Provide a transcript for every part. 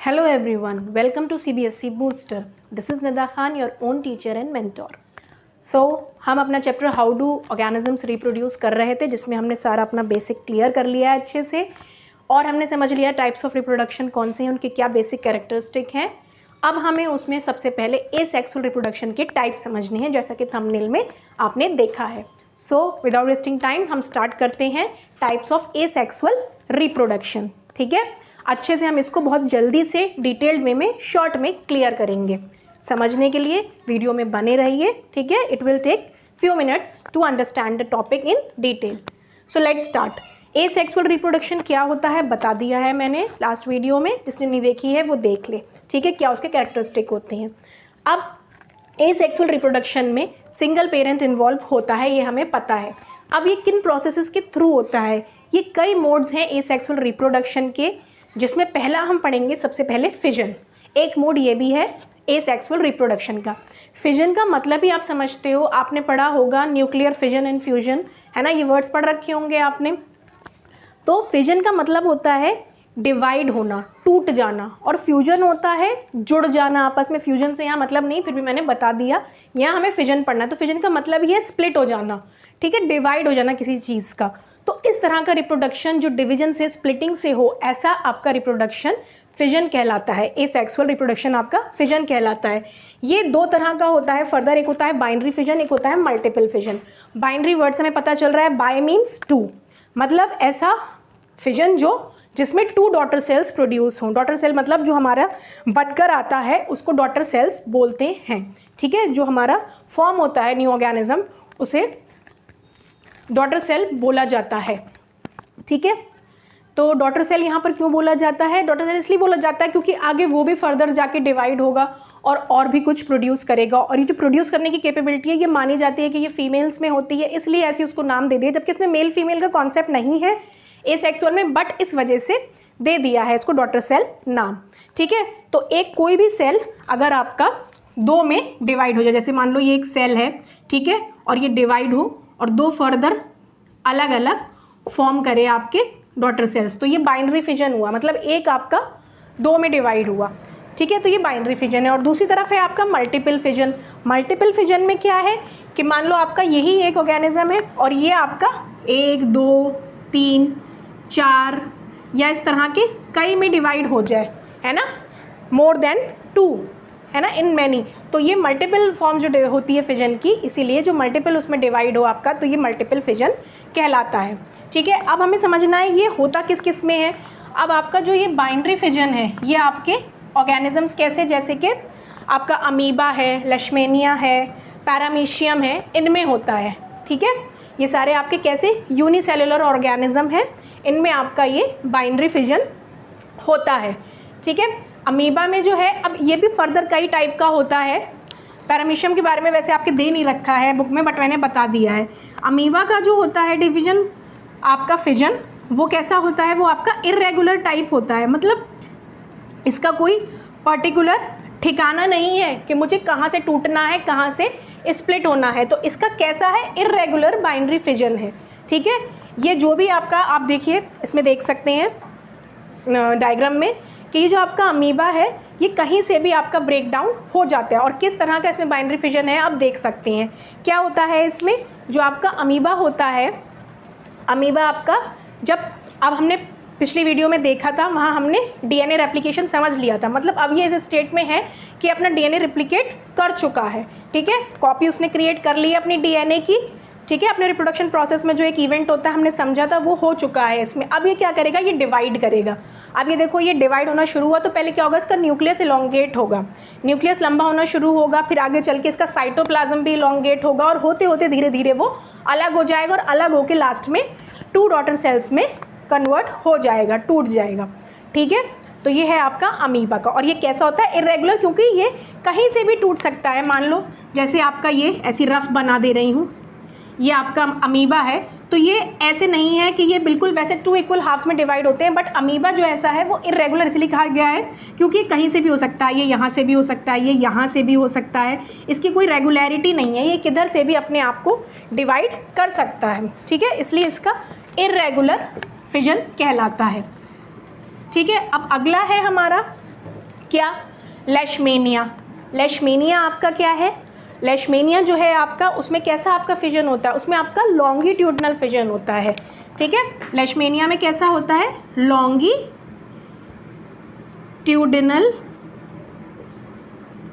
Hello everyone, welcome to CBSE Booster. This is Nida Khan, your own teacher and mentor. So हम अपना chapter how do organisms reproduce कर रहे थे, जिसमें हमने सारा अपना बेसिक क्लियर कर लिया है अच्छे से, और हमने समझ लिया टाइप्स ऑफ रिप्रोडक्शन कौन से हैं, उनके क्या बेसिक कैरेक्टरिस्टिक हैं. अब हमें उसमें सबसे पहले एसेक्सुअल रिप्रोडक्शन के टाइप समझने हैं, जैसा कि थंबनेल में आपने देखा है. सो विदाउट वेस्टिंग टाइम हम स्टार्ट करते हैं टाइप्स ऑफ एसेक्सुअल रिप्रोडक्शन. ठीक है, अच्छे से हम इसको बहुत जल्दी से डिटेल्ड वे में शॉर्ट में क्लियर करेंगे. समझने के लिए वीडियो में बने रहिए. ठीक है, it will take few minutes to understand the topic in detail. So let's start. Asexual reproduction क्या होता है बता दिया है मैंने लास्ट वीडियो में, जिसने नहीं देखी है वो देख ले. ठीक है, क्या उसके कैरेक्टरिस्टिक होते हैं. अब एसेक्सुअल रिप्रोडक्शन में सिंगल पेरेंट इन्वॉल्व होता है, ये हमें पता है. अब ये किन प्रोसेसेस के थ्रू होता है? ये कई मोड्स हैं एसेक्सुअल रिप्रोडक्शन के, जिसमें पहला हम पढ़ेंगे सबसे पहले फिजन. एक मोड ये भी है एसेक्सुअल रिप्रोडक्शन का. फिजन का मतलब ही आप समझते हो, आपने पढ़ा होगा न्यूक्लियर फिजन एंड फ्यूजन, है ना, ये वर्ड्स पढ़ रखे होंगे आपने. तो फिजन का मतलब होता है डिवाइड होना, टूट जाना, और फ्यूजन होता है जुड़ जाना आपस में. फ्यूजन से यहाँ मतलब नहीं, फिर भी मैंने बता दिया, यहाँ हमें फिजन पढ़ना है. तो फिजन का मतलब ही है स्प्लिट हो जाना. ठीक है, डिवाइड हो जाना किसी चीज़ का. तो इस तरह का रिप्रोडक्शन जो डिवीजन से, स्प्लिटिंग से हो, ऐसा आपका रिप्रोडक्शन फिजन कहलाता है. एसेक्सुअल रिप्रोडक्शन आपका फिजन कहलाता है. ये दो तरह का होता है. फर्दर एक होता है बाइनरी फिजन, एक होता है मल्टीपल फिजन. बाइनरी वर्ड से हमें पता चल रहा है, बाय मीन्स टू, मतलब ऐसा फिजन जिसमें टू डॉटर सेल्स प्रोड्यूस हों. डॉटर सेल मतलब जो हमारा बटकर आता है उसको डॉटर सेल्स बोलते हैं. ठीक है, जो हमारा फॉर्म होता है न्यू ऑर्गेनिज्म उसे डॉटर सेल बोला जाता है. ठीक है, तो डॉटर सेल यहाँ पर क्यों बोला जाता है? डॉटर सेल इसलिए बोला जाता है क्योंकि आगे वो भी फर्दर जाके डिवाइड होगा और भी कुछ प्रोड्यूस करेगा, और ये जो प्रोड्यूस करने की कैपेबिलिटी है ये मानी जाती है कि ये फीमेल्स में होती है, इसलिए ऐसे उसको नाम दे दिया. जबकि इसमें मेल फीमेल का कॉन्सेप्ट नहीं है एसेक्सुअल में, बट इस वजह से दे दिया है इसको डॉटर सेल नाम. ठीक है, तो एक कोई भी सेल अगर आपका दो में डिवाइड हो जाए, जैसे मान लो ये एक सेल है, ठीक है, और ये डिवाइड हो और दो फर्दर अलग अलग फॉर्म करे आपके डॉटर सेल्स, तो ये बाइनरी फिजन हुआ. मतलब एक आपका दो में डिवाइड हुआ. ठीक है, तो ये बाइनरी फिजन है. और दूसरी तरफ है आपका मल्टीपल फिजन. मल्टीपल फिजन में क्या है कि मान लो आपका यही एक ऑर्गेनिज्म है और ये आपका 1 2 3 4 या इस तरह के कई में डिवाइड हो जाए, है ना, मोर देन 2, है ना, इन मैनी. तो ये मल्टीपल फॉर्म जो होती है फिजन की, इसीलिए जो मल्टीपल उसमें डिवाइड हो आपका, तो ये मल्टीपल फिजन कहलाता है. ठीक है, अब हमें समझना है ये होता किस किस में है. अब आपका जो ये बाइनरी फिजन है ये आपके ऑर्गेनिजम्स कैसे, जैसे कि आपका अमीबा है, लेशमेनिया है, पैरामीशियम है, इनमें होता है. ठीक है, ये सारे आपके कैसे यूनिसेलुलर ऑर्गेनिज्म है, इनमें आपका ये बाइनरी फिजन होता है. ठीक है, अमीबा में जो है, अब ये भी फर्दर कई टाइप का होता है. पैरामीशियम के बारे में वैसे आपके दे नहीं रखा है बुक में, बट मैंने बता दिया है. अमीबा का जो होता है डिवीजन आपका फिजन, वो कैसा होता है, वो आपका इर्रेगुलर टाइप होता है. मतलब इसका कोई पर्टिकुलर ठिकाना नहीं है कि मुझे कहाँ से टूटना है, कहाँ से स्प्लिट होना है. तो इसका कैसा है, इर्रेगुलर बाइनरी फिजन है. ठीक है, ये जो भी आपका, आप देखिए इसमें देख सकते हैं डायग्राम में कि ये जो आपका अमीबा है ये कहीं से भी आपका ब्रेक डाउन हो जाता है. और किस तरह का इसमें बाइनरी फिजन है आप देख सकते हैं. क्या होता है इसमें, जो आपका अमीबा होता है, अमीबा आपका जब, अब हमने पिछली वीडियो में देखा था, वहाँ हमने डीएनए रेप्लिकेशन समझ लिया था. मतलब अब ये इस स्टेट में है कि अपना डीएनए रेप्लिकेट कर चुका है. ठीक है, कॉपी उसने क्रिएट कर ली है अपनी डीएनए की. ठीक है, अपने रिप्रोडक्शन प्रोसेस में जो एक इवेंट होता है हमने समझा था, वो हो चुका है इसमें. अब ये क्या करेगा, ये डिवाइड करेगा. अब ये देखो ये डिवाइड होना शुरू हुआ, तो पहले क्या होगा, इसका न्यूक्लियस इलोंगेट होगा, न्यूक्लियस लंबा होना शुरू होगा, फिर आगे चल के इसका साइटोप्लाज्म भी इलोंगेट होगा, और होते होते धीरे धीरे वो अलग हो जाएगा, और अलग होकर लास्ट में 2 डॉटर सेल्स में कन्वर्ट हो जाएगा, टूट जाएगा. ठीक है, तो ये है आपका अमीबा का. और ये कैसा होता है, इरेगुलर, क्योंकि ये कहीं से भी टूट सकता है. मान लो जैसे आपका ये ऐसी रफ बना दे रही हूँ, ये आपका अमीबा है, तो ये ऐसे नहीं है कि ये बिल्कुल वैसे 2 इक्वल हाफ्स में डिवाइड होते हैं, बट अमीबा जो ऐसा है वो इरेगुलर इसलिए कहा गया है क्योंकि कहीं से भी हो सकता है. ये यहाँ से भी हो सकता है, ये यहाँ से भी हो सकता है. इसकी कोई रेगुलरिटी नहीं है, ये किधर से भी अपने आप को डिवाइड कर सकता है. ठीक है, इसलिए इसका इरेगुलर फिजन कहलाता है. ठीक है, अब अगला है हमारा क्या, लेशमेनिया। लेशमेनिया आपका क्या है, लेशमेनिया जो है आपका, उसमें कैसा आपका फिजन होता है, उसमें आपका लॉन्गिट्यूडनल फिजन होता है, ठीक है। लेशमेनिया में कैसा होता है, लॉन्गिट्यूडनल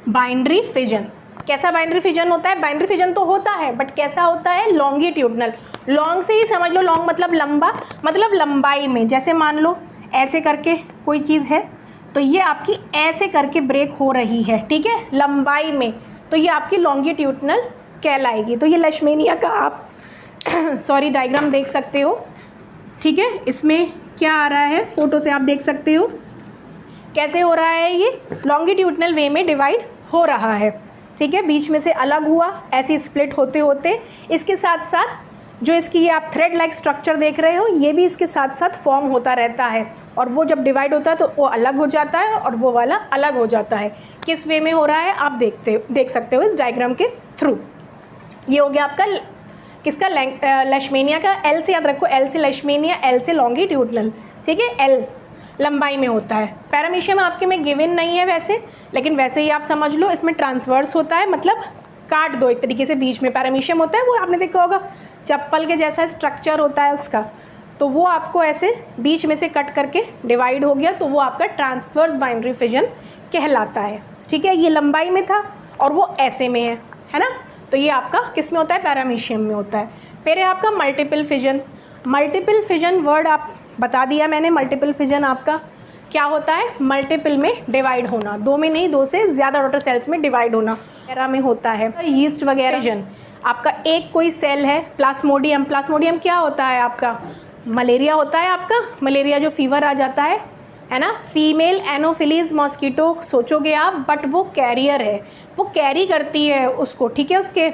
बाइंड्री फिजन। कैसा बाइंड्री फिजन होता है, बाइंड्री फिजन तो होता है बट कैसा होता है, लॉन्गिट्यूडनल। लॉन्ग से ही समझ लो, लॉन्ग मतलब लंबा, मतलब लंबाई में। जैसे मान लो ऐसे करके कोई चीज़ है तो ये आपकी ऐसे करके ब्रेक हो रही है, ठीक है, लंबाई में, तो ये आपकी लॉन्गिट्यूडनल कहलाएगी। तो ये लेशमेनिया का आप सॉरी डायग्राम देख सकते हो, ठीक है। इसमें क्या आ रहा है, फोटो से आप देख सकते हो कैसे हो रहा है, ये लॉन्गिट्यूडनल वे में डिवाइड हो रहा है, ठीक है। बीच में से अलग हुआ, ऐसी स्प्लिट होते होते इसके साथ साथ जो इसकी ये आप थ्रेड लाइक स्ट्रक्चर देख रहे हो, ये भी इसके साथ साथ फॉर्म होता रहता है, और वो जब डिवाइड होता है तो वो अलग हो जाता है और वो वाला अलग हो जाता है। किस वे में हो रहा है आप देख सकते हो इस डायग्राम के थ्रू। ये हो गया आपका किसका, लेशमेनिया का। एल से याद रखो, एल से लेशमेनिया, एल से लॉन्गिट्यूडनल, ठीक है। एल लंबाई में होता है। पैरामीशियम आपके में गिवन नहीं है वैसे, लेकिन वैसे ही आप समझ लो, इसमें ट्रांसवर्स होता है, मतलब काट दो एक तरीके से बीच में। पैरामीशियम होता है वो आपने देखा होगा, चप्पल के जैसा स्ट्रक्चर होता है उसका, तो वो आपको ऐसे बीच में से कट करके डिवाइड हो गया, तो वो आपका ट्रांसवर्स बाइंड्री फिजन कहलाता है, ठीक है। ये लंबाई में था और वो ऐसे में है ना, तो ये आपका किस में होता है, पैरामीशियम में होता है। फिर है आपका multiple fission. Multiple fission word आप बता दिया मैंने। मल्टीपल फिजन आपका क्या होता है, मल्टीपल में डिवाइड होना, दो में नहीं, दो से ज़्यादा डॉटर सेल्स में डिवाइड होना वगैरह में होता है। यीस्ट वगैरह फिजन आपका एक कोई सेल है, प्लाज्मोडियम। प्लाज्मोडियम क्या होता है आपका, मलेरिया होता है आपका, मलेरिया जो फीवर आ जाता है ना, फीमेल एनोफिलीज मॉस्किटो सोचोगे आप, बट वो कैरियर है, वो कैरी करती है उसको, ठीक है, उसके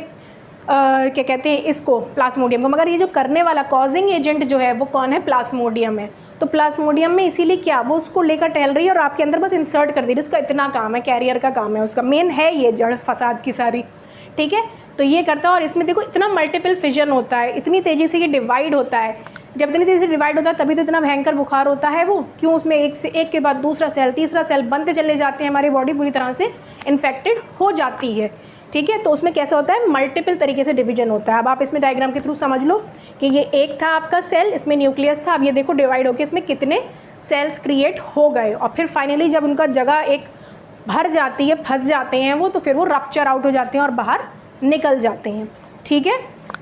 क्या कहते हैं इसको, प्लाज्मोडियम को। मगर ये जो करने वाला कॉजिंग एजेंट जो है वो कौन है, प्लाज्मोडियम है। तो प्लाज्मोडियम में इसीलिए क्या, वो उसको लेकर टहल रही है और आपके अंदर बस इंसर्ट कर दे रही है, उसका इतना काम है, कैरियर का काम है उसका, मेन है ये जड़ फसाद की सारी, ठीक है। तो ये करता है, और इसमें देखो इतना मल्टीपल फिजन होता है, इतनी तेज़ी से ये डिवाइड होता है। जब इतनी तेज़ी से डिवाइड होता है तभी तो इतना भयंकर बुखार होता है वो, क्यों, उसमें एक से एक के बाद दूसरा सेल, तीसरा सेल बनते चले जाते हैं, हमारी बॉडी पूरी तरह से इन्फेक्टेड हो जाती है, ठीक है। तो उसमें कैसा होता है, मल्टीपल तरीके से डिवीजन होता है। अब आप इसमें डायग्राम के थ्रू समझ लो कि ये एक था आपका सेल, इसमें न्यूक्लियस था, अब ये देखो डिवाइड होकर इसमें कितने सेल्स क्रिएट हो गए, और फिर फाइनली जब उनका जगह एक भर जाती है, फंस जाते हैं वो, तो फिर वो रप्चर आउट हो जाते हैं और बाहर निकल जाते हैं, ठीक है।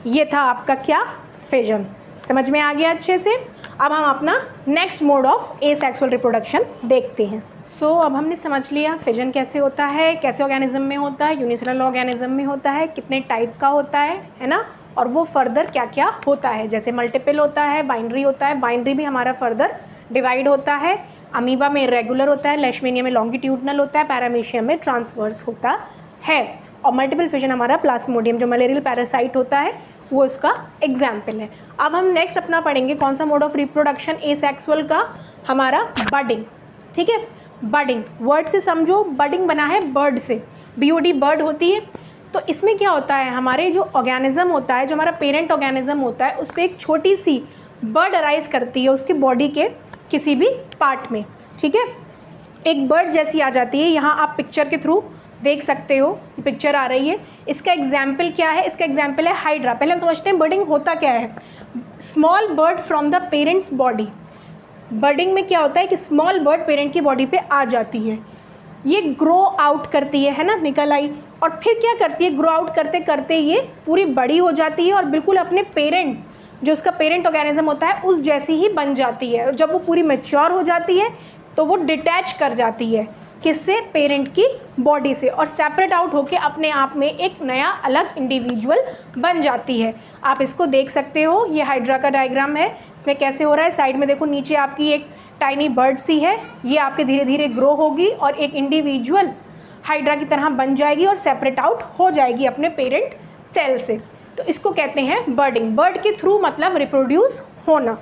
ये था आपका क्या, फिजन। समझ में आ गया अच्छे से। अब हम अपना next mode of asexual reproduction देखते हैं। अब हमने समझ लिया फिजन कैसे होता है, कैसे ऑर्गेनिज्म में होता है, यूनिसेलुलर ऑर्गेनिज्म में होता है, कितने टाइप का होता है ना, और वो फर्दर क्या क्या होता है। जैसे मल्टीपल होता है, बाइनरी होता है, बाइनरी भी हमारा फर्दर डिवाइड होता है, अमीबा में रेगुलर होता है, लेशमेनिया में लॉन्गिट्यूडनल होता है, पैरामीशियम में ट्रांसवर्स होता है, और मल्टीपल फिजन हमारा प्लाज्मोडियम जो मलेरियल पैरासाइट होता है वो इसका एग्जाम्पल है। अब हम नेक्स्ट अपना पढ़ेंगे कौन सा मोड ऑफ रिप्रोडक्शन एसेक्सुअल का, हमारा बडिंग, ठीक है। बडिंग वर्ड से समझो, बडिंग बना है बर्ड से, BOD बर्ड होती है। तो इसमें क्या होता है, हमारे जो ऑर्गेनिज्म होता है, जो हमारा पेरेंट ऑर्गेनिज्म होता है, उस पर एक छोटी सी बर्ड अराइज करती है उसकी बॉडी के किसी भी पार्ट में, ठीक है, एक बर्ड जैसी आ जाती है। यहाँ आप पिक्चर के थ्रू देख सकते हो, ये पिक्चर आ रही है, इसका एग्जाम्पल क्या है, इसका एग्जाम्पल है हाइड्रा। पहले हम समझते हैं बर्डिंग होता क्या है। Small bud from the parent's body. Budding में क्या होता है कि स्मॉल बर्ड पेरेंट की बॉडी पे आ जाती है, ये ग्रो आउट करती है ना, निकल आई, और फिर क्या करती है, ग्रो आउट करते करते ये पूरी बड़ी हो जाती है और बिल्कुल अपने पेरेंट, जो उसका पेरेंट ऑर्गेनिज्म होता है, उस जैसी ही बन जाती है। और जब वो पूरी मैच्योर हो जाती है तो वो डिटैच कर जाती है, किससे, पेरेंट की बॉडी से, और सेपरेट आउट होके अपने आप में एक नया अलग इंडिविजुअल बन जाती है। आप इसको देख सकते हो, ये हाइड्रा का डायग्राम है, इसमें कैसे हो रहा है, साइड में देखो नीचे आपकी एक टाइनी बर्ड सी है, ये आपके धीरे धीरे ग्रो होगी और एक इंडिविजुअल हाइड्रा की तरह बन जाएगी और सेपरेट आउट हो जाएगी अपने पेरेंट सेल से। तो इसको कहते हैं बर्डिंग। बर्ड के थ्रू मतलब रिप्रोड्यूस होना,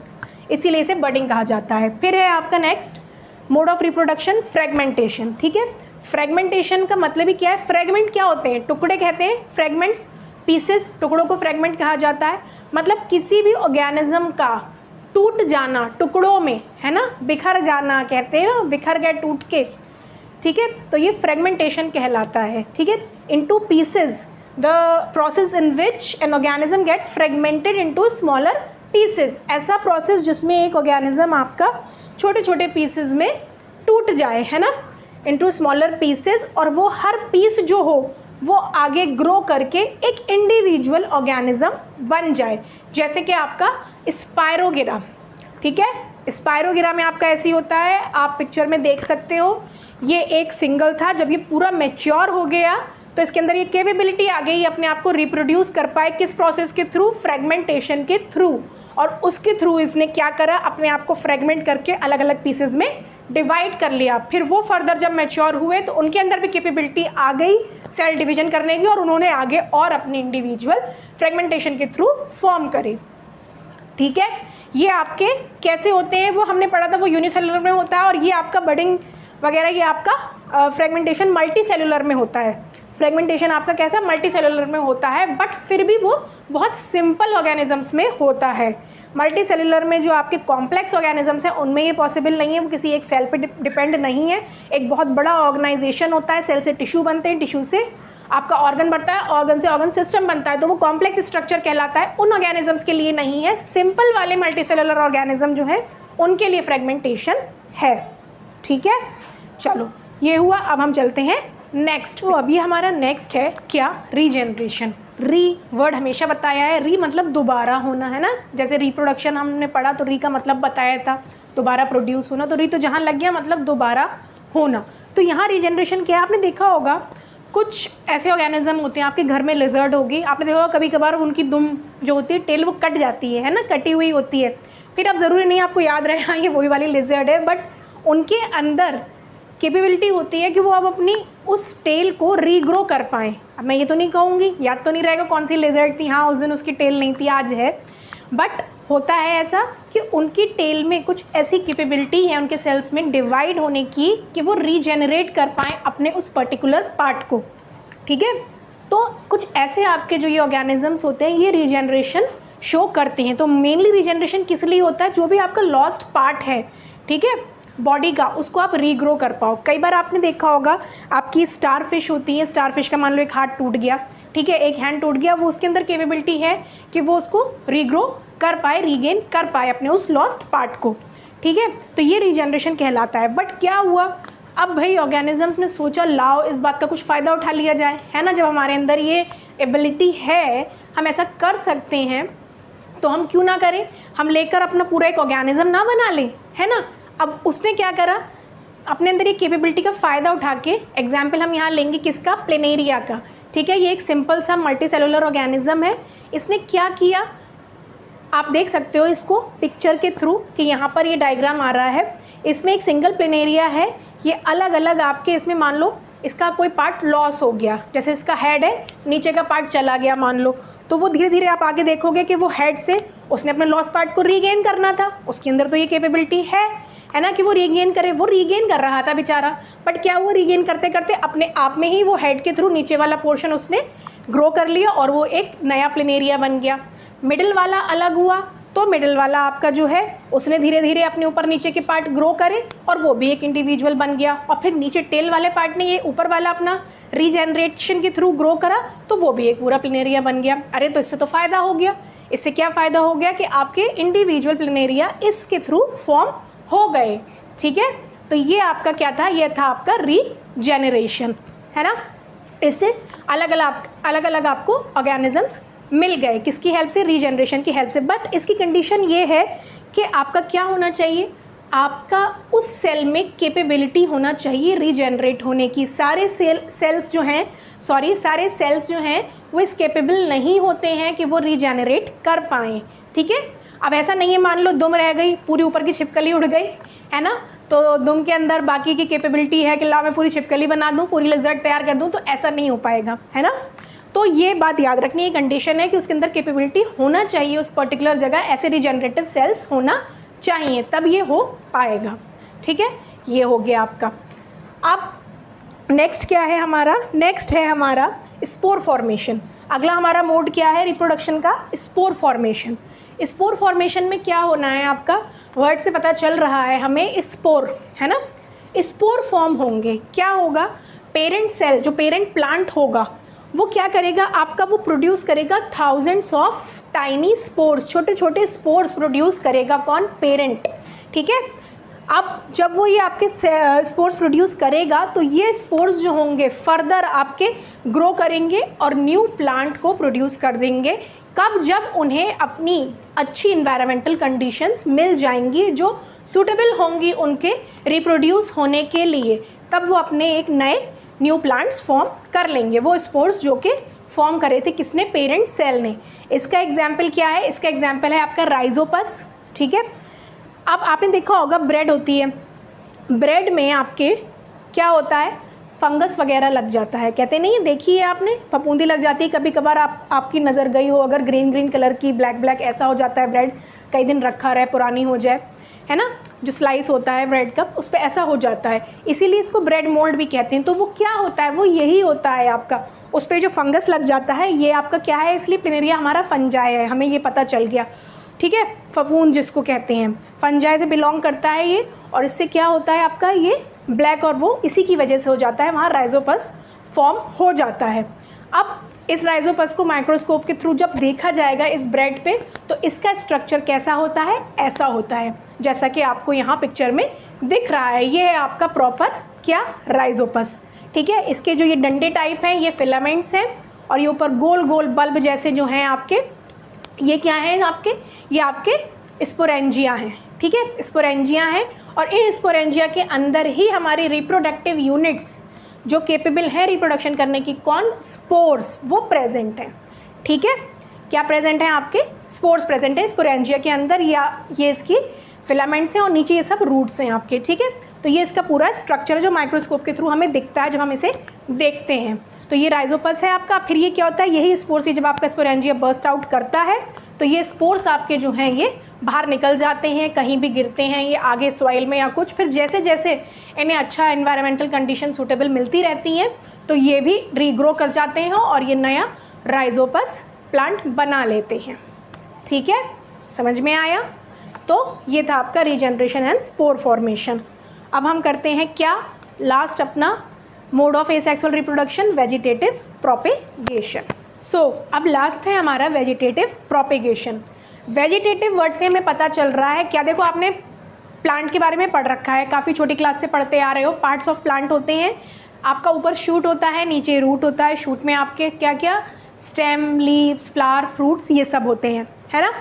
इसीलिए इसे बर्डिंग कहा जाता है। फिर है आपका next mode of reproduction, fragmentation, ठीक है। फ्रेगमेंटेशन का मतलब ही क्या है, फ्रेगमेंट क्या होते हैं, टुकड़े कहते हैं, फ्रेगमेंट्स पीसेस, टुकड़ों को फ्रेगमेंट कहा जाता है। मतलब किसी भी ऑर्गेनिज्म का टूट जाना टुकड़ों में, है ना, बिखर जाना कहते हैं ना, बिखर गए टूट के, ठीक है, तो ये फ्रेगमेंटेशन कहलाता है, ठीक है। Into pieces, the process in which an organism gets fragmented into smaller pieces, ऐसा प्रोसेस जिसमें एक ऑर्गेनिज्म आपका छोटे छोटे पीसेस में टूट जाए, है ना, इनटू स्मॉलर पीसेस, और वो हर पीस जो हो वो आगे ग्रो करके एक इंडिविजुअल ऑर्गेनिज्म बन जाए। जैसे कि आपका स्पायरोगिरा, ठीक है, स्पायरोगिरा में आपका ऐसे ही होता है, आप पिक्चर में देख सकते हो, ये एक सिंगल था, जब ये पूरा मैच्योर हो गया तो इसके अंदर ये कैपेबिलिटी आ गई अपने आप को रिप्रोड्यूस कर पाए, किस प्रोसेस के थ्रू, फ्रेगमेंटेशन के थ्रू, और उसके थ्रू इसने क्या करा, अपने आप को फ्रेगमेंट करके अलग अलग पीसेस में डिवाइड कर लिया। फिर वो फर्दर जब मैच्योर हुए तो उनके अंदर भी कैपेबिलिटी आ गई सेल डिवीजन करने की, और उन्होंने आगे और अपनी इंडिविजुअल फ्रेगमेंटेशन के थ्रू फॉर्म करी, ठीक है। ये आपके कैसे होते हैं वो हमने पढ़ा था, वो यूनिसेलुलर में होता है, और ये आपका बडिंग वगैरह ये आपका फ्रेगमेंटेशन मल्टी सेलुलर में होता है। फ्रेगमेंटेशन आपका कैसा, मल्टी सेलुलर में होता है, बट फिर भी वो बहुत सिंपल ऑर्गेनिजम्स में होता है। मल्टी सेलुलर में जो आपके कॉम्प्लेक्स ऑर्गेनिजम्स हैं उनमें ये पॉसिबल नहीं है, वो किसी एक सेल पे डिपेंड नहीं है, एक बहुत बड़ा ऑर्गेनाइजेशन होता है, सेल से टिश्यू बनते हैं, टिश्यू से आपका ऑर्गन बनता है, ऑर्गन से ऑर्गन सिस्टम बनता है, तो वो कॉम्प्लेक्स स्ट्रक्चर कहलाता है। उन ऑर्गेनिजम्स के लिए नहीं है, सिंपल वाले मल्टी सेलुलर ऑर्गेनिज्म जो है उनके लिए फ्रेगमेंटेशन है, ठीक है। चलो ये हुआ, अब हम चलते हैं नेक्स्ट। तो अभी हमारा नेक्स्ट है क्या, रीजेनरेशन। री वर्ड हमेशा बताया है, री मतलब दोबारा होना, है ना, जैसे रिप्रोडक्शन हमने पढ़ा तो री का मतलब बताया था दोबारा प्रोड्यूस होना, तो री तो जहाँ लग गया मतलब दोबारा होना। तो यहाँ रीजेनरेशन क्या है, आपने देखा होगा कुछ ऐसे ऑर्गेनिज्म होते हैं, आपके घर में लिजर्ड होगी, आपने देखा होगा कभी कभार उनकी दुम जो होती है, टेल, वो कट जाती है ना, कटी हुई होती है, फिर अब ज़रूरी नहीं आपको याद रहे हाँ ये वही वाली लिजर्ड है, बट उनके अंदर कैपेबिलिटी होती है कि वो अब अपनी उस टेल को रीग्रो कर पाएँ। अब मैं ये तो नहीं कहूँगी, याद तो नहीं रहेगा कौन सी लिजर्ड थी, हाँ उस दिन उसकी टेल नहीं थी, आज है, बट होता है ऐसा कि उनकी टेल में कुछ ऐसी कैपेबिलिटी है उनके सेल्स में डिवाइड होने की कि वो रीजेनरेट कर पाएँ अपने उस पर्टिकुलर पार्ट को, ठीक है। तो कुछ ऐसे आपके जो ये ऑर्गेनिजम्स होते हैं ये रीजेनरेशन शो करते हैं। तो मेनली रीजेनरेशन किस लिए होता है, जो भी आपका लॉस्ट पार्ट है, ठीक है, बॉडी का, उसको आप रीग्रो कर पाओ। कई बार आपने देखा होगा आपकी स्टार फिश होती है, स्टार फिश का मान लो एक हाथ टूट गया, ठीक है, एक हैंड टूट गया, वो उसके अंदर कैपेबिलिटी है कि वो उसको रीग्रो कर पाए, रीगेन कर पाए अपने उस लॉस्ट पार्ट को, ठीक है। तो ये रीजनरेशन कहलाता है। बट क्या हुआ, अब भाई ऑर्गेनिजम्स ने सोचा लाओ इस बात का कुछ फ़ायदा उठा लिया जाए, है ना, जब हमारे अंदर ये एबिलिटी है, हम ऐसा कर सकते हैं, तो हम क्यों ना करें, हम लेकर अपना पूरा एक ऑर्गेनिज्म ना बना लें, है ना। अब उसने क्या करा, अपने अंदर ये कैपेबिलिटी का फ़ायदा उठा के, एग्जाम्पल हम यहाँ लेंगे किसका, प्लेनेरिया का, ठीक है, ये एक सिंपल सा मल्टी सेलुलर ऑर्गेनिज्म है। इसने क्या किया, आप देख सकते हो इसको पिक्चर के थ्रू कि यहाँ पर ये डायग्राम आ रहा है, इसमें एक सिंगल प्लेनेरिया है, ये अलग अलग आपके, इसमें मान लो इसका कोई पार्ट लॉस हो गया, जैसे इसका हेड है, नीचे का पार्ट चला गया मान लो, तो वो धीरे धीरे आप आगे देखोगे कि वो हेड से उसने अपने लॉस पार्ट को रीगेन करना था, उसके अंदर तो ये कैपेबिलिटी है ना, कि वो रीगेन करे, वो रीगेन कर रहा था बेचारा, बट क्या हुआ, रीगेन करते करते अपने आप में ही वो हेड के थ्रू नीचे वाला पोर्शन उसने ग्रो कर लिया और वो एक नया प्लेनेरिया बन गया। मिडिल वाला अलग हुआ, तो मिडिल वाला आपका जो है उसने धीरे धीरे अपने ऊपर नीचे के पार्ट ग्रो करे और वो भी एक इंडिविजुअल बन गया, और फिर नीचे टेल वाले पार्ट ने ये ऊपर वाला अपना रीजेनरेशन के थ्रू ग्रो करा, तो वो भी एक पूरा प्लेनेरिया बन गया। अरे तो इससे तो फ़ायदा हो गया, इससे क्या फ़ायदा हो गया कि आपके इंडिविजुअल प्लेनेरिया इसके थ्रू फॉर्म हो गए, ठीक है। तो ये आपका क्या था, ये था आपका रीजेनरेशन, है ना। इससे अलग अलग आपको ऑर्गेनिजम्स मिल गए, किसकी हेल्प से, रीजेनरेशन की हेल्प से। बट इसकी कंडीशन ये है कि आपका क्या होना चाहिए, आपका उस सेल में कैपेबिलिटी होना चाहिए रीजेनरेट होने की। सारे सेल्स जो हैं वो इस कैपेबल नहीं होते हैं कि वो रीजेनरेट कर पाएँ, ठीक है। अब ऐसा नहीं है मान लो दुम रह गई, पूरी ऊपर की छिपकली उड़ गई, है ना, तो दुम के अंदर बाकी की कैपेबिलिटी है कि ला मैं पूरी छिपकली बना दूँ, पूरी लिजर्ड तैयार कर दूँ, तो ऐसा नहीं हो पाएगा, है ना। तो ये बात याद रखनी है, कंडीशन है कि उसके अंदर कैपेबिलिटी होना चाहिए, उस पर्टिकुलर जगह ऐसे रीजेनरेटिव सेल्स होना चाहिए, तब ये हो पाएगा, ठीक है। ये हो गया आपका। अब नेक्स्ट क्या है हमारा, नेक्स्ट है हमारा स्पोर फॉर्मेशन। अगला हमारा मोड क्या है रिप्रोडक्शन का, स्पोर फॉर्मेशन। स्पोर फॉर्मेशन में क्या होना है आपका, वर्ड से पता चल रहा है हमें, स्पोर, है ना, स्पोर फॉर्म होंगे। क्या होगा, पेरेंट सेल जो पेरेंट प्लांट होगा वो क्या करेगा आपका, वो प्रोड्यूस करेगा थाउजेंड्स ऑफ टाइनी स्पोर्स, छोटे छोटे स्पोर्स प्रोड्यूस करेगा। कौन, पेरेंट। ठीक है, अब जब वो ये आपके स्पोर्स प्रोड्यूस करेगा तो ये स्पोर्स जो होंगे फर्दर आपके ग्रो करेंगे और न्यू प्लांट को प्रोड्यूस कर देंगे। कब, जब उन्हें अपनी अच्छी इन्वायरमेंटल कंडीशंस मिल जाएंगी जो सूटेबल होंगी उनके रिप्रोड्यूस होने के लिए, तब वो अपने एक नए न्यू प्लांट्स फॉर्म कर लेंगे। वो स्पोर्स जो कि फॉर्म करे थे किसने, पेरेंट सेल ने। इसका एग्जाम्पल क्या है, इसका एग्जाम्पल है आपका राइजोपस। ठीक है, अब आपने देखा होगा ब्रेड होती है, ब्रेड में आपके क्या होता है, फंगस वगैरह लग जाता है, कहते नहीं है, देखी है आपने, फफूंदी लग जाती है। कभी कभार आपकी नज़र गई हो, अगर ग्रीन ग्रीन कलर की, ब्लैक ब्लैक ऐसा हो जाता है ब्रेड, कई दिन रखा रहे, पुरानी हो जाए, है ना, जो स्लाइस होता है ब्रेड का उस पर ऐसा हो जाता है, इसीलिए इसको ब्रेड मोल्ड भी कहते हैं। तो वो क्या होता है, वो यही होता है आपका, उस पर जो फंगस लग जाता है ये आपका क्या है, इसलिए प्लनेरिया हमारा फंजाई है, हमें ये पता चल गया। ठीक है, फफूंद जिसको कहते हैं, फंजाई से बिलोंग करता है ये, और इससे क्या होता है आपका ये ब्लैक, और वो इसी की वजह से हो जाता है, वहाँ राइजोपस फॉर्म हो जाता है। अब इस राइजोपस को माइक्रोस्कोप के थ्रू जब देखा जाएगा इस ब्रेड पे, तो इसका स्ट्रक्चर कैसा होता है, ऐसा होता है जैसा कि आपको यहाँ पिक्चर में दिख रहा है। ये है आपका प्रॉपर क्या, राइजोपस। ठीक है, इसके जो ये डंडे टाइप हैं ये फिलामेंट्स हैं, और ये ऊपर गोल गोल बल्ब जैसे जो हैं आपके, ये क्या है आपके, ये आपके स्पोरेंजिया हैं। ठीक है, स्पोरेंजिया हैं, और इन स्पोरेंजिया के अंदर ही हमारी रिप्रोडक्टिव यूनिट्स जो केपेबल है रिप्रोडक्शन करने की, कौन, स्पोर्स, वो प्रेजेंट हैं। ठीक है, क्या प्रेजेंट हैं आपके, स्पोर्स प्रेजेंट है स्पोरेंजिया के अंदर, या ये इसकी फिलामेंट्स हैं और नीचे ये सब रूट्स हैं आपके। ठीक है, तो ये इसका पूरा स्ट्रक्चर है जो माइक्रोस्कोप के थ्रू हमें दिखता है जब हम इसे देखते हैं। तो ये राइजोपस है आपका। फिर ये क्या होता है, यही स्पोर्स ही जब आपका स्पोरेंजिया बर्स्ट आउट करता है तो ये स्पोर्स आपके जो हैं ये बाहर निकल जाते हैं, कहीं भी गिरते हैं ये आगे सॉइल में या कुछ, फिर जैसे जैसे इन्हें अच्छा एनवायरमेंटल कंडीशन सूटेबल मिलती रहती हैं तो ये भी रीग्रो कर जाते हैं और ये नया राइजोपस प्लांट बना लेते हैं। ठीक है, समझ में आया। तो ये था आपका रीजनरेशन एंड स्पोर फॉर्मेशन। अब हम करते हैं क्या, लास्ट अपना mode of asexual reproduction, vegetative propagation. अब लास्ट है हमारा वेजिटेटिव प्रोपेगेशन। वेजिटेटिव वर्ड से हमें पता चल रहा है क्या, देखो आपने प्लांट के बारे में पढ़ रखा है, काफ़ी छोटी क्लास से पढ़ते आ रहे हो। पार्ट्स ऑफ प्लांट होते हैं, आपका ऊपर शूट होता है, नीचे रूट होता है। शूट में आपके क्या क्या, स्टेम, लीव्स, फ्लावर, फ्रूट्स, ये सब होते हैं, है ना,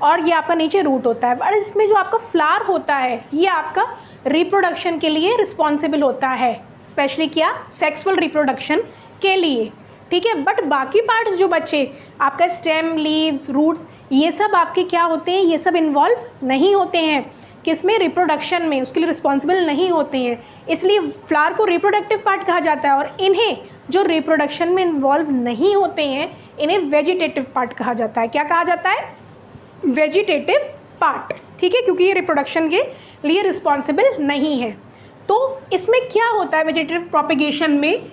और ये आपका नीचे रूट होता है। और इसमें जो आपका फ्लावर होता है ये आपका रिप्रोडक्शन के लिए रिस्पॉन्सिबल होता है, स्पेशली क्या, सेक्सुअल रिप्रोडक्शन के लिए। ठीक है, बट बाकी पार्ट्स जो बचे आपका स्टेम, लीव्स, रूट्स, ये सब आपके क्या होते हैं, ये सब इन्वॉल्व नहीं होते हैं किसमें, रिप्रोडक्शन में, उसके लिए रिस्पॉन्सिबल नहीं होते हैं। इसलिए फ्लावर को रिप्रोडक्टिव पार्ट कहा जाता है, और इन्हें जो रिप्रोडक्शन में इन्वॉल्व नहीं होते हैं इन्हें वेजिटेटिव पार्ट कहा जाता है। क्या कहा जाता है, वेजिटेटिव पार्ट। ठीक है, क्योंकि ये रिप्रोडक्शन के लिए रिस्पॉन्सिबल नहीं है। तो इसमें क्या होता है, वेजिटेटिव प्रोपेगेशन में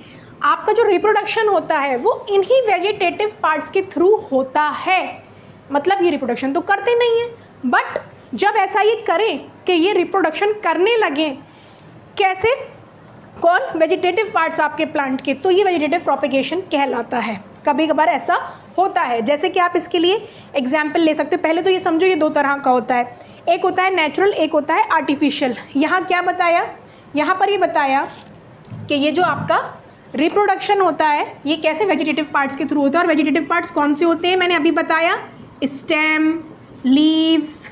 आपका जो रिप्रोडक्शन होता है वो इन्हीं वेजिटेटिव पार्ट्स के थ्रू होता है। मतलब ये रिप्रोडक्शन तो करते नहीं हैं, बट जब ऐसा ये करें कि ये रिप्रोडक्शन करने लगें, कैसे, कौन, वेजिटेटिव पार्ट्स आपके प्लांट के, तो ये वेजिटेटिव प्रोपेगेशन कहलाता है। कभी कभार ऐसा होता है, जैसे कि आप इसके लिए एग्जाम्पल ले सकते हो। पहले तो ये समझो ये दो तरह का होता है, एक होता है नेचुरल, एक होता है आर्टिफिशियल। यहाँ क्या बताया, यहाँ पर ये बताया कि ये जो आपका रिप्रोडक्शन होता है ये कैसे वेजिटेटिव पार्ट्स के थ्रू होता है। और वेजिटेटिव पार्ट्स कौन से होते हैं, मैंने अभी बताया, स्टेम, लीव्स,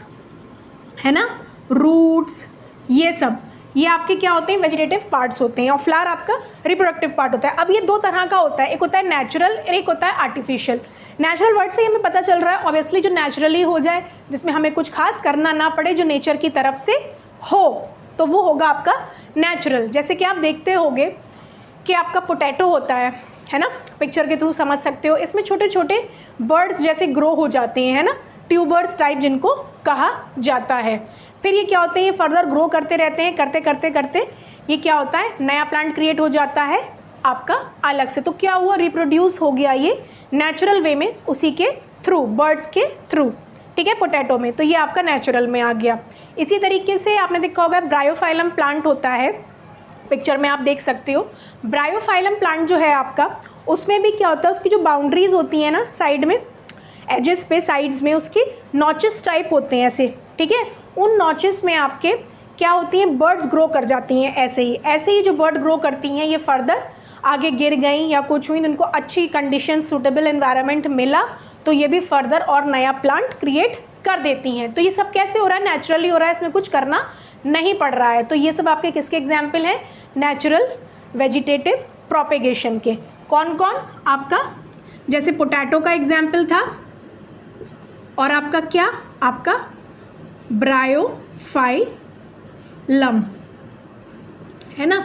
है ना, रूट्स, ये सब, ये आपके क्या होते हैं, वेजिटेटिव पार्ट्स होते हैं। और फ्लावर आपका रिप्रोडक्टिव पार्ट होता है। अब ये दो तरह का होता है, एक होता है नेचुरल, एक होता है आर्टिफिशियल। नेचुरल वर्ड से हमें पता चल रहा है ऑब्वियसली जो नेचुरली हो जाए, जिसमें हमें कुछ खास करना ना पड़े, जो नेचर की तरफ से हो, तो वो होगा आपका नेचुरल। जैसे कि आप देखते होगे कि आपका पोटैटो होता है ना, पिक्चर के थ्रू समझ सकते हो। इसमें छोटे छोटे बर्ड्स जैसे ग्रो हो जाते हैं, है ना, ट्यूबर्स टाइप जिनको कहा जाता है। फिर ये क्या होते हैं, ये फर्दर ग्रो करते रहते हैं, करते करते करते ये क्या होता है, नया प्लांट क्रिएट हो जाता है आपका अलग से। तो क्या हुआ, रिप्रोड्यूस हो गया ये नेचुरल वे में, उसी के थ्रू, बर्ड्स के थ्रू। ठीक है, पोटैटो में, तो ये आपका नेचुरल में आ गया। इसी तरीके से आपने देखा होगा ब्रायोफाइलम प्लांट होता है, पिक्चर में आप देख सकते हो। ब्रायोफाइलम प्लांट जो है आपका, उसमें भी क्या होता है, उसकी जो बाउंड्रीज होती हैं ना साइड में, एजेस पे साइड्स में उसके नॉचेस टाइप होते हैं ऐसे, ठीक है। उन नॉचेस में आपके क्या होती हैं, बर्ड्स ग्रो कर जाती हैं ऐसे ही जो बर्ड ग्रो करती हैं ये फर्दर आगे गिर गई या कुछ हुई, उनको अच्छी कंडीशन सूटेबल एनवायरनमेंट मिला तो ये भी फर्दर और नया प्लांट क्रिएट कर देती हैं। तो ये सब कैसे हो रहा है, नेचुरली हो रहा है, इसमें कुछ करना नहीं पड़ रहा है। तो ये सब आपके किसके एग्जाम्पल हैं, नेचुरल वेजिटेटिव प्रोपेगेशन के। कौन कौन, आपका जैसे पोटैटो का एग्जाम्पल था, और आपका क्या, आपका ब्रायोफाइलम है ना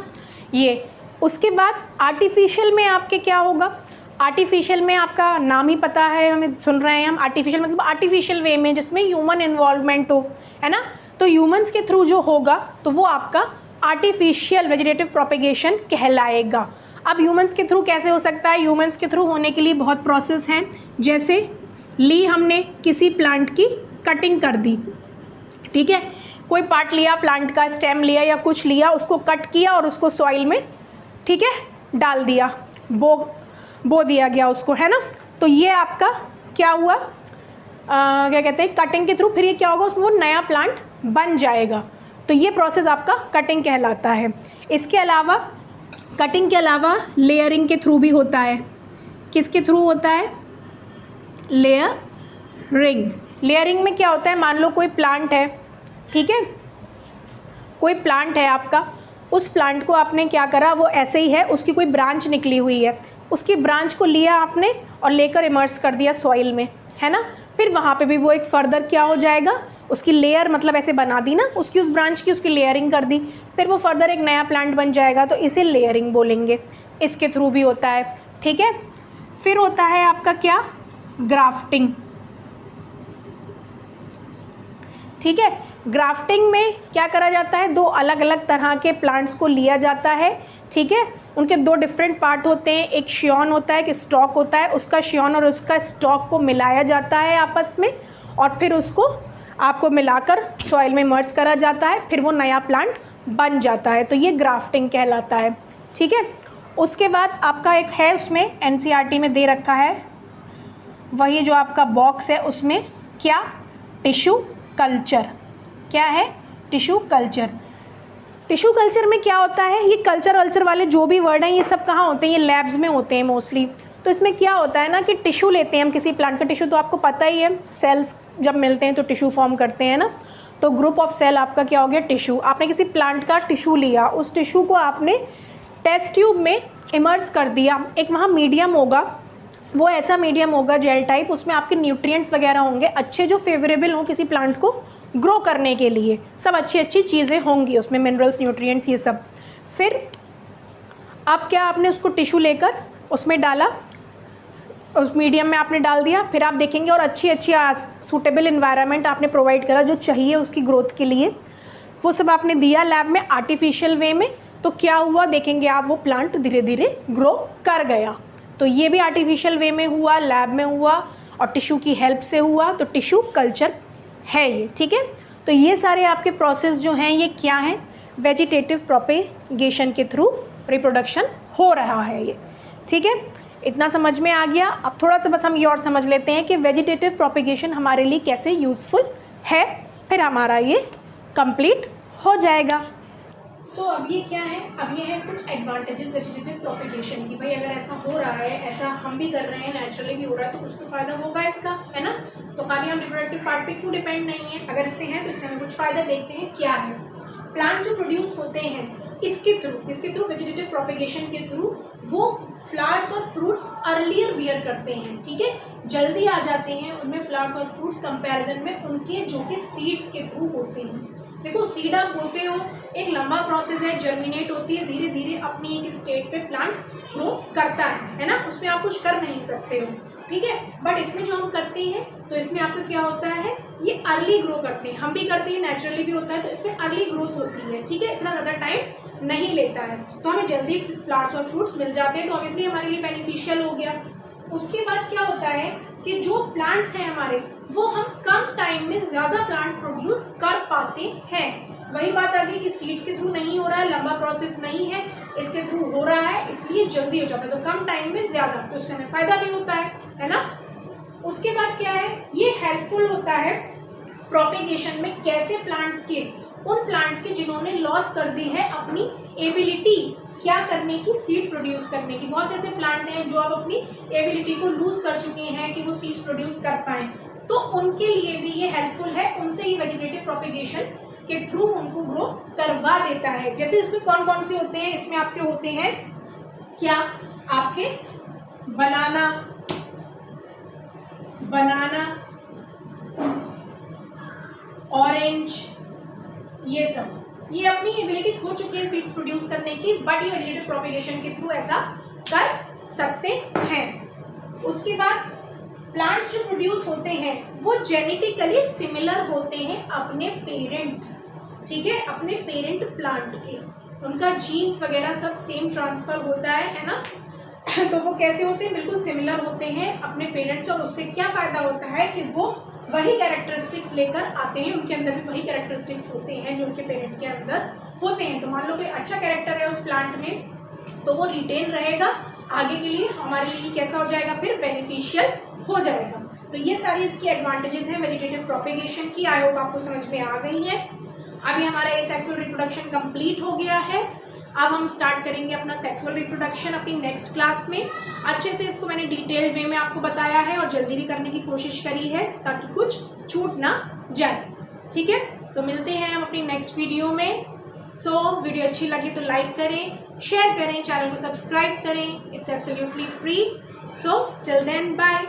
ये। उसके बाद आर्टिफिशियल में आपके क्या होगा, आर्टिफिशियल में आपका नाम ही पता है, हमें सुन रहे हैं हम, आर्टिफिशियल मतलब आर्टिफिशियल वे में जिसमें ह्यूमन इन्वॉल्वमेंट हो, है ना। तो ह्यूमंस के थ्रू जो होगा तो वो आपका आर्टिफिशियल वेजिटेटिव प्रोपेगेशन कहलाएगा। अब ह्यूमंस के थ्रू कैसे हो सकता है, ह्यूमंस के थ्रू होने के लिए बहुत प्रोसेस हैं। जैसे ली हमने किसी प्लांट की कटिंग कर दी, ठीक है, कोई पार्ट लिया प्लांट का, स्टेम लिया या कुछ लिया, उसको कट किया और उसको सॉइल में, ठीक है, डाल दिया, बो दिया गया उसको, है ना। तो ये आपका क्या हुआ, क्या कहते हैं, कटिंग के थ्रू। फिर ये क्या होगा, उसमें वो नया प्लांट बन जाएगा। तो ये प्रोसेस आपका कटिंग कहलाता है। इसके अलावा, कटिंग के अलावा लेयरिंग के थ्रू भी होता है। किसके थ्रू होता है, लेयरिंग। लेयरिंग में क्या होता है, मान लो कोई प्लांट है, ठीक है, कोई प्लांट है आपका, उस प्लांट को आपने क्या करा, वो ऐसे ही है, उसकी कोई ब्रांच निकली हुई है, उसकी ब्रांच को लिया आपने और लेकर इमर्स कर दिया सॉइल में, है ना। फिर वहाँ पे भी वो एक फर्दर क्या हो जाएगा, उसकी लेयर मतलब ऐसे बना दी ना उसकी, उस ब्रांच की उसकी लेयरिंग कर दी, फिर वो फर्दर एक नया प्लांट बन जाएगा, तो इसे लेयरिंग बोलेंगे। इसके थ्रू भी होता है, ठीक है। फिर होता है आपका क्या, ग्राफ्टिंग, ठीक है। ग्राफ्टिंग में क्या करा जाता है, दो अलग अलग तरह के प्लांट्स को लिया जाता है, ठीक है। उनके दो डिफरेंट पार्ट होते हैं, एक शियॉन होता है, एक स्टॉक होता है, उसका शियॉन और उसका स्टॉक को मिलाया जाता है आपस में, और फिर उसको आपको मिलाकर सॉइल में इमर्स करा जाता है, फिर वो नया प्लांट बन जाता है। तो ये ग्राफ्टिंग कहलाता है, ठीक है। उसके बाद आपका एक है, उसमें एनसीईआरटी में दे रखा है, वही जो आपका बॉक्स है, उसमें क्या, टिश्यू कल्चर। क्या है, टिश्यू कल्चर। टिश्यू कल्चर में क्या होता है, ये कल्चर वल्चर वाले जो भी वर्ड हैं ये सब कहाँ होते हैं, ये लैब्स में होते हैं मोस्टली। तो इसमें क्या होता है ना कि टिश्यू लेते हैं हम किसी प्लांट का, टिश्यू तो आपको पता ही है, सेल्स जब मिलते हैं तो टिश्यू फॉर्म करते हैं ना। तो ग्रुप ऑफ सेल आपका क्या हो गया, टिश्यू। आपने किसी प्लांट का टिश्यू लिया, उस टिश्यू को आपने टेस्ट ट्यूब में इमर्स कर दिया। एक वहाँ मीडियम होगा, वो ऐसा मीडियम होगा जेल टाइप, उसमें आपके न्यूट्रिएंट्स वगैरह होंगे अच्छे जो फेवरेबल हों किसी प्लांट को ग्रो करने के लिए, सब अच्छी अच्छी चीज़ें होंगी उसमें, मिनरल्स, न्यूट्रिएंट्स, ये सब। फिर अब क्या, आपने उसको टिश्यू लेकर उसमें डाला, उस मीडियम में आपने डाल दिया, फिर आप देखेंगे और अच्छी अच्छी सूटेबल इन्वायरमेंट आपने प्रोवाइड करा जो चाहिए उसकी ग्रोथ के लिए, वो सब आपने दिया लैब में आर्टिफिशियल वे में। तो क्या हुआ, देखेंगे आप, वो प्लांट धीरे धीरे ग्रो कर गया। तो ये भी आर्टिफिशियल वे में हुआ, लैब में हुआ और टिश्यू की हेल्प से हुआ, तो टिश्यू कल्चर है ये, ठीक है। तो ये सारे आपके प्रोसेस जो हैं ये क्या हैं, वेजिटेटिव प्रोपेगेशन के थ्रू रिप्रोडक्शन हो रहा है ये, ठीक है। इतना समझ में आ गया। अब थोड़ा सा बस हम ये और समझ लेते हैं कि वेजिटेटिव प्रोपेगेशन हमारे लिए कैसे यूज़फुल है, फिर हमारा ये कंप्लीट हो जाएगा। सो अब ये क्या है, अब ये है कुछ एडवांटेजेस वेजिटेटिव प्रोपेगेशन की। भाई अगर ऐसा हो रहा है, ऐसा हम भी कर रहे हैं, नेचुरली भी हो रहा है, तो कुछ तो फ़ायदा होगा इसका, है ना। तो खाली हम रिप्रोडक्टिव पार्ट पे क्यों डिपेंड नहीं है, अगर इससे हैं तो इससे हमें कुछ फ़ायदा देखते हैं क्या है। प्लांट जो प्रोड्यूस होते हैं इसके थ्रू वेजिटेटिव प्रोपेगेशन के थ्रू वो फ्लावर्स और फ्रूट्स अर्लियर बियर करते हैं, ठीक है, जल्दी आ जाते हैं उनमें फ्लावर्स और फ्रूट्स कंपैरिजन में उनके जो कि सीड्स के थ्रू होते हैं। देखो सीड आप बोलते हो, एक लंबा प्रोसेस है, जर्मिनेट होती है, धीरे धीरे अपनी एक स्टेट पे प्लांट ग्रो करता है ना, उसमें आप कुछ कर नहीं सकते हो, ठीक है। बट इसमें जो हम करते हैं तो इसमें आपका क्या होता है, ये अर्ली ग्रो करते हैं, हम भी करते हैं, नेचुरली भी होता है, तो इसमें अर्ली ग्रोथ होती है, ठीक है, इतना ज़्यादा टाइम नहीं लेता है, तो हमें जल्दी फ्लावर्स और फ्रूट्स मिल जाते हैं, तो ऑब्वियसली हमारे लिए बेनिफिशियल हो गया। उसके बाद क्या होता है कि जो प्लांट्स हैं हमारे, वो हम कम टाइम में ज़्यादा प्लांट्स प्रोड्यूस कर पाते हैं। वही बात आ गई कि सीड्स के थ्रू नहीं हो रहा है, लंबा प्रोसेस नहीं है, इसके थ्रू हो रहा है, इसलिए जल्दी हो जाता है, तो कम टाइम में ज़्यादा, तो उससे हमें फ़ायदा भी होता है ना। उसके बाद क्या है, ये हेल्पफुल होता है प्रोपेगेशन में। कैसे? प्लांट्स के, उन प्लांट्स के जिन्होंने लॉस कर दी है अपनी एबिलिटी क्या करने की, सीड प्रोड्यूस करने की। बहुत ऐसे प्लांट हैं जो अब अपनी एबिलिटी को लूज कर चुके हैं कि वो सीड्स प्रोड्यूस कर पाएँ, तो उनके लिए भी ये हेल्पफुल है, उनसे ही वेजिटेटिव प्रोपेगेशन के थ्रू उनको ग्रो करवा देता है। जैसे इसमें कौन कौन से होते हैं, इसमें आपके होते हैं क्या, आपके बनाना, ऑरेंज, ये सब, ये अपनी एबिलिटी खो चुके हैं सीड्स प्रोड्यूस करने की, बट ये वेजिटेटिव प्रोपेगेशन के थ्रू ऐसा कर सकते हैं। उसके बाद प्लांट्स जो प्रोड्यूस होते हैं वो जेनेटिकली सिमिलर होते हैं अपने पेरेंट, ठीक है, अपने पेरेंट प्लांट के, उनका जीन्स वगैरह सब सेम ट्रांसफर होता है ना। तो वो कैसे होते हैं, बिल्कुल सिमिलर होते हैं अपने पेरेंट्स, और उससे क्या फ़ायदा होता है कि वो वही कैरेक्टरिस्टिक्स लेकर आते हैं, उनके अंदर भी वही कैरेक्टरिस्टिक्स होते हैं जो उनके पेरेंट के अंदर होते हैं। तो मान लो कि अच्छा कैरेक्टर है उस प्लांट में, तो वो रिटेन रहेगा आगे के लिए, हमारे लिए कैसा हो जाएगा, फिर बेनिफिशियल हो जाएगा। तो ये सारी इसकी एडवांटेजेस हैं वेजिटेटिव प्रोपेगेशन की। आई होप आपको समझ में आ गई है। अभी हमारा ये सेक्सुअल रिप्रोडक्शन कंप्लीट हो गया है। अब हम स्टार्ट करेंगे अपना सेक्सुअल रिप्रोडक्शन अपनी नेक्स्ट क्लास में। अच्छे से इसको मैंने डिटेल्ड वे में आपको बताया है और जल्दी भी करने की कोशिश करी है ताकि कुछ छूट ना जाए, ठीक है। तो मिलते हैं हम अपनी नेक्स्ट वीडियो में। वीडियो अच्छी लगी तो लाइक करें, शेयर करें, चैनल को सब्सक्राइब करें, it's absolutely free. Till then bye.